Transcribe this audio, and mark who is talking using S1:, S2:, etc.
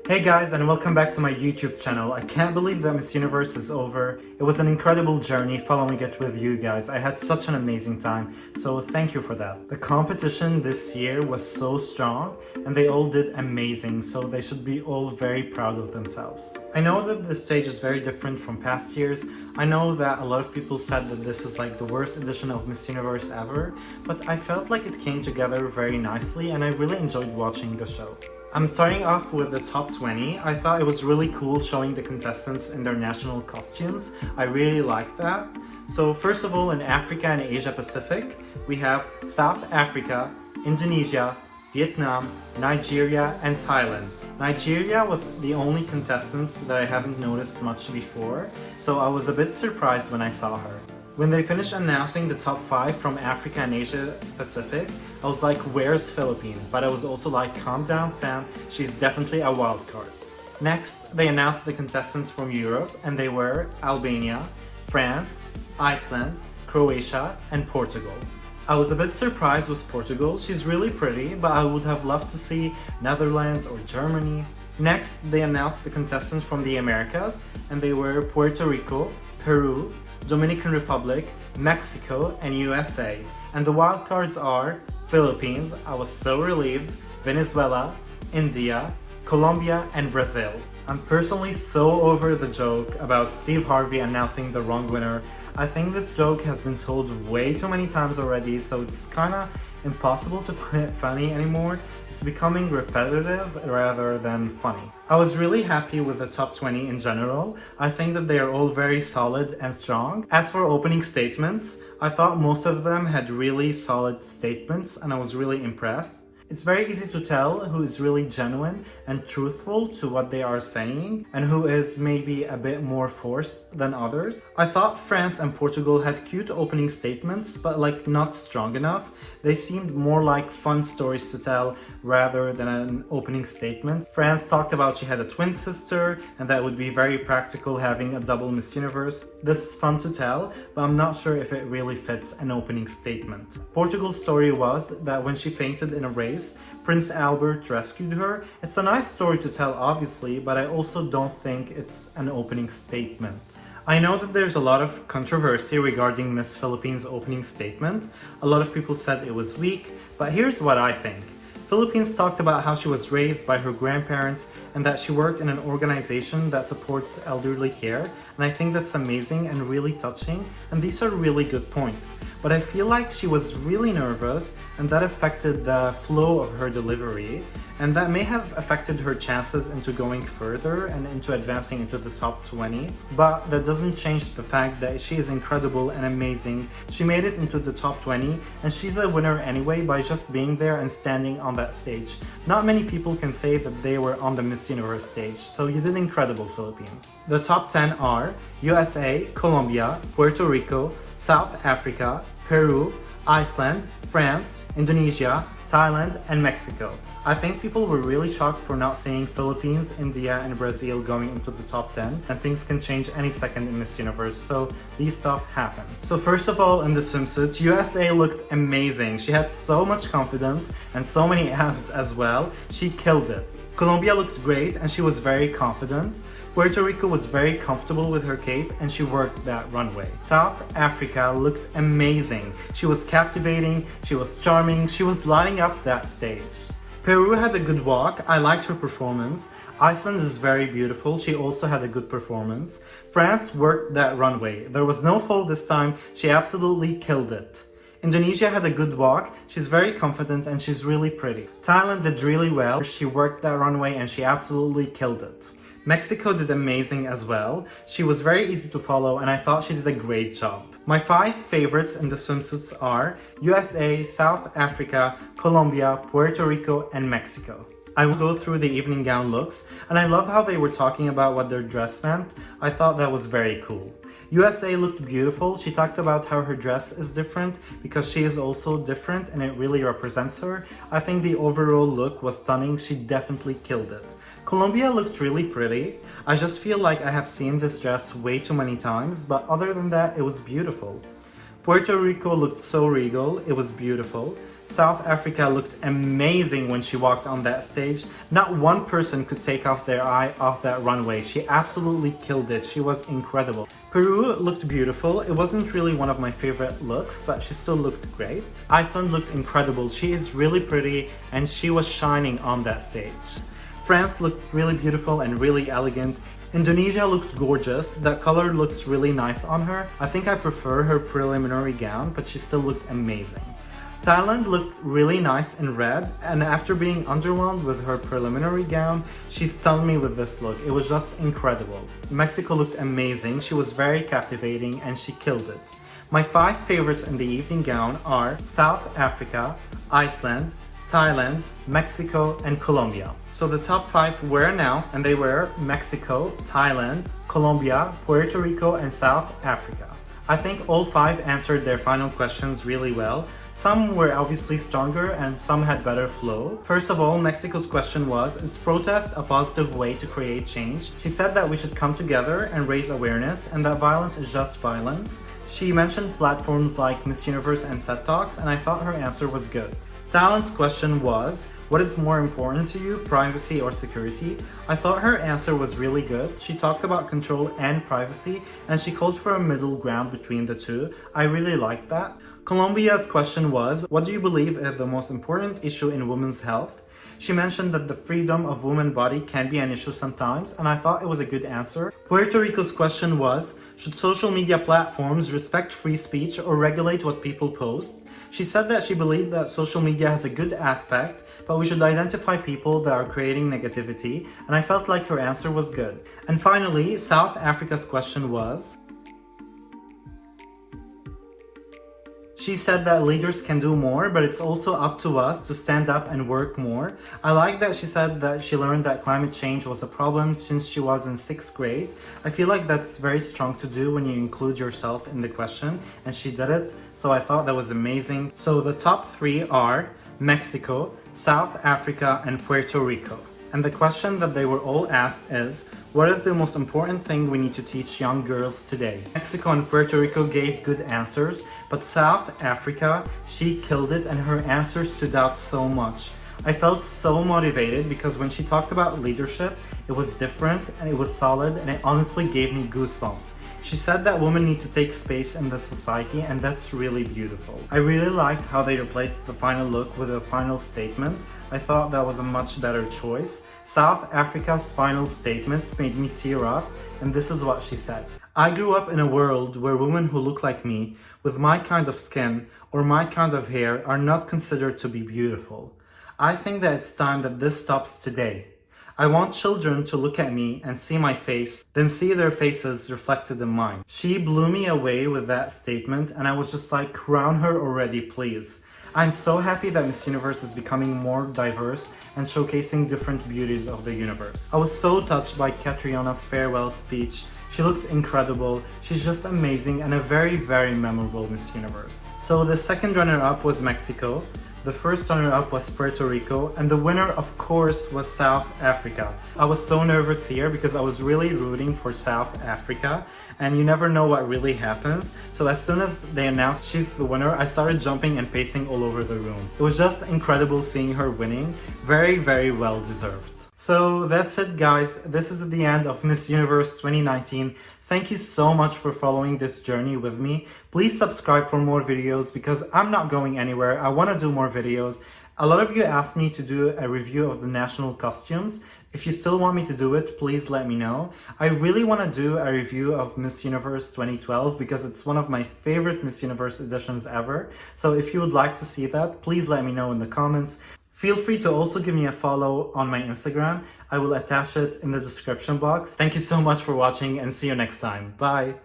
S1: Hey guys, and welcome back to my YouTube channel. I can't believe that Miss Universe is over. It was an incredible journey following it with you guys. I had such an amazing time, so thank you for that. The competition this year was so strong and they all did amazing, so they should be all very proud of themselves. I know that the stage is very different from past years. I know that a lot of people said that this is like the worst edition of Miss Universe ever, but I felt like it came together very nicely and I really enjoyed watching the show. I'm starting off with the top 20. I thought it was really cool showing the contestants in their national costumes. I really liked that. So first of all, in Africa and Asia Pacific, we have South Africa, Indonesia, Vietnam, Nigeria, and Thailand. Nigeria was the only contestant that I haven't noticed much before, so I was a bit surprised when I saw her. When they finished announcing the top 5 from Africa and Asia Pacific, I was like, where's Philippines? But I was also like, calm down Sam, she's definitely a wild card. Next, they announced the contestants from Europe, and they were Albania, France, Iceland, Croatia, and Portugal. I was a bit surprised with Portugal. She's really pretty, but I would have loved to see Netherlands or Germany. Next, they announced the contestants from the Americas, and they were Puerto Rico, Peru, Dominican Republic, Mexico, and USA. And the wildcards are Philippines, I was so relieved, Venezuela, India, Colombia, and Brazil. I'm personally so over the joke about Steve Harvey announcing the wrong winner. I think this joke has been told way too many times already, so it's kinda impossible to find it funny anymore. It's becoming repetitive rather than funny. I was really happy with the top 20 in general. I think that they are all very solid and strong. As for opening statements, I thought most of them had really solid statements and I was really impressed. It's very easy to tell who is really genuine and truthful to what they are saying and who is maybe a bit more forced than others. I thought France and Portugal had cute opening statements, but like not strong enough. They seemed more like fun stories to tell rather than an opening statement. France talked about she had a twin sister and that would be very practical having a double Miss Universe. This is fun to tell, but I'm not sure if it really fits an opening statement. Portugal's story was that when she fainted in a race, Prince Albert rescued her. It's a nice story to tell obviously, but I also don't think it's an opening statement. I know that there's a lot of controversy regarding Miss Philippines' opening statement. A lot of people said it was weak, but here's what I think. Philippines talked about how she was raised by her grandparents and that she worked in an organization that supports elderly care, and I think that's amazing and really touching, and these are really good points. But I feel like she was really nervous and that affected the flow of her delivery, and that may have affected her chances into going further and into advancing into the top 20, but that doesn't change the fact that she is incredible and amazing. She made it into the top 20 and she's a winner anyway by just being there and standing on that stage. Not many people can say that they were on the Miss Universe stage, so you did incredible, Philippines. The top 10 are USA, Colombia, Puerto Rico, South Africa, Peru, Iceland, France, Indonesia, Thailand, and Mexico. I think people were really shocked for not seeing Philippines, India, and Brazil going into the top 10, and things can change any second in Miss Universe, so these stuff happen. So first of all, in the swimsuit, USA looked amazing. She had so much confidence and so many abs as well. She killed it. Colombia looked great and she was very confident. Puerto Rico was very comfortable with her cape and she worked that runway. South Africa looked amazing. She was captivating, she was charming, she was lighting up that stage. Peru had a good walk, I liked her performance. Iceland is very beautiful, she also had a good performance. France worked that runway. There was no fall this time, she absolutely killed it. Indonesia had a good walk, she's very confident and she's really pretty. Thailand did really well, she worked that runway and she absolutely killed it. Mexico did amazing as well. She was very easy to follow and I thought she did a great job. My 5 favorites in the swimsuits are USA, South Africa, Colombia, Puerto Rico, and Mexico. I will go through the evening gown looks and I love how they were talking about what their dress meant. I thought that was very cool. USA looked beautiful. She talked about how her dress is different because she is also different and it really represents her. I think the overall look was stunning. She definitely killed it. Colombia looked really pretty. I just feel like I have seen this dress way too many times, but other than that, it was beautiful. Puerto Rico looked so regal, it was beautiful. South Africa looked amazing when she walked on that stage. Not one person could take off their eye off that runway. She absolutely killed it. She was incredible. Peru looked beautiful. It wasn't really one of my favorite looks, but she still looked great. Iceland looked incredible. She is really pretty and she was shining on that stage. France looked really beautiful and really elegant. Indonesia looked gorgeous. The color looks really nice on her. I think I prefer her preliminary gown, but she still looked amazing. Thailand looked really nice in red, and after being underwhelmed with her preliminary gown, she stunned me with this look. It was just incredible. Mexico looked amazing. She was very captivating and she killed it. My 5 favorites in the evening gown are South Africa, Iceland, Thailand, Mexico, and Colombia. So the top 5 were announced and they were Mexico, Thailand, Colombia, Puerto Rico, and South Africa. I think all 5 answered their final questions really well. Some were obviously stronger and some had better flow. First of all, Mexico's question was, is protest a positive way to create change? She said that we should come together and raise awareness and that violence is just violence. She mentioned platforms like Miss Universe and TED Talks, and I thought her answer was good. Thailand's question was, what is more important to you, privacy or security? I thought her answer was really good. She talked about control and privacy, and she called for a middle ground between the two. I really liked that. Colombia's question was, what do you believe is the most important issue in women's health? She mentioned that the freedom of women's body can be an issue sometimes, and I thought it was a good answer. Puerto Rico's question was, should social media platforms respect free speech or regulate what people post? She said that she believed that social media has a good aspect, but we should identify people that are creating negativity, and I felt like her answer was good. And finally, South Africa's question was, she said that leaders can do more, but it's also up to us to stand up and work more. I like that she said that she learned that climate change was a problem since she was in 6th grade. I feel like that's very strong to do when you include yourself in the question, and she did it, so I thought that was amazing. So the top 3 are Mexico, South Africa, and Puerto Rico. And the question that they were all asked is, what is the most important thing we need to teach young girls today? Mexico and Puerto Rico gave good answers, but South Africa, she killed it and her answers stood out so much. I felt so motivated because when she talked about leadership, it was different and it was solid and it honestly gave me goosebumps. She said that women need to take space in the society, and that's really beautiful. I really liked how they replaced the final look with a final statement. I thought that was a much better choice. South Africa's final statement made me tear up, and this is what she said. I grew up in a world where women who look like me, with my kind of skin or my kind of hair, are not considered to be beautiful. I think that it's time that this stops today. I want children to look at me and see my face, then see their faces reflected in mine. She blew me away with that statement, and I was just like, crown her already, please. I'm so happy that Miss Universe is becoming more diverse and showcasing different beauties of the universe. I was so touched by Catriana's farewell speech. She looked incredible. She's just amazing and a very, very memorable Miss Universe. So the second runner-up was Mexico. The first runner-up was Puerto Rico, and the winner, of course, was South Africa. I was so nervous here because I was really rooting for South Africa, and you never know what really happens. So as soon as they announced she's the winner, I started jumping and pacing all over the room. It was just incredible seeing her winning. Very, very well deserved. So that's it, guys. This is the end of Miss Universe 2019. Thank you so much for following this journey with me. Please subscribe for more videos because I'm not going anywhere. I want to do more videos. A lot of you asked me to do a review of the national costumes. If you still want me to do it, please let me know. I really want to do a review of Miss Universe 2012 because it's one of my favorite Miss Universe editions ever. So if you would like to see that, please let me know in the comments. Feel free to also give me a follow on my Instagram. I will attach it in the description box. Thank you so much for watching and see you next time. Bye!